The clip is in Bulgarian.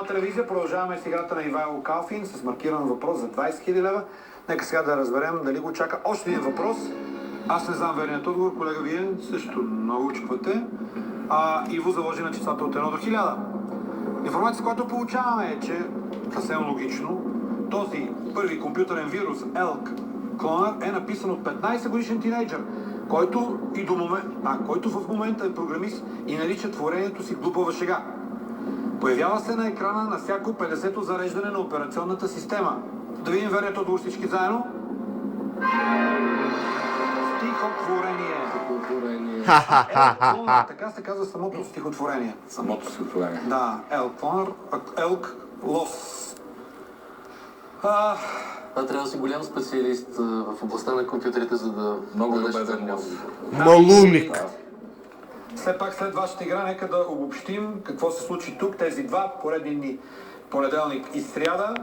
телевизия. Продължаваме с играта на Ивайло Калфин с маркиран въпрос за 20 000 лева. Нека сега да разберем дали го чака още един въпрос. Аз не знам верният отговор, колега, вие също научвате. Иво заложи на числата от 1 до 1000. Информация, която получаваме е, че съвсем логично този първи компютърен вирус Elk Cloner е написан от 15 годишен тинейджър, който в момента е програмист и нарича творението си глупава шега. Появява се на екрана на всяко 50-то зареждане на операционната система. Да видим верният отговор всички заедно. Стихотворение. Така се казва самото стихотворение. Самото стихотворение. Да, Elk Cloner, Elk Loss. Трябва да си голям специалист в областта на компютрите, за да... Много добре за мозък. Малумник. Все пак след вашата игра, нека да обобщим какво се случи тук, тези два поредни дни, понеделник и сряда.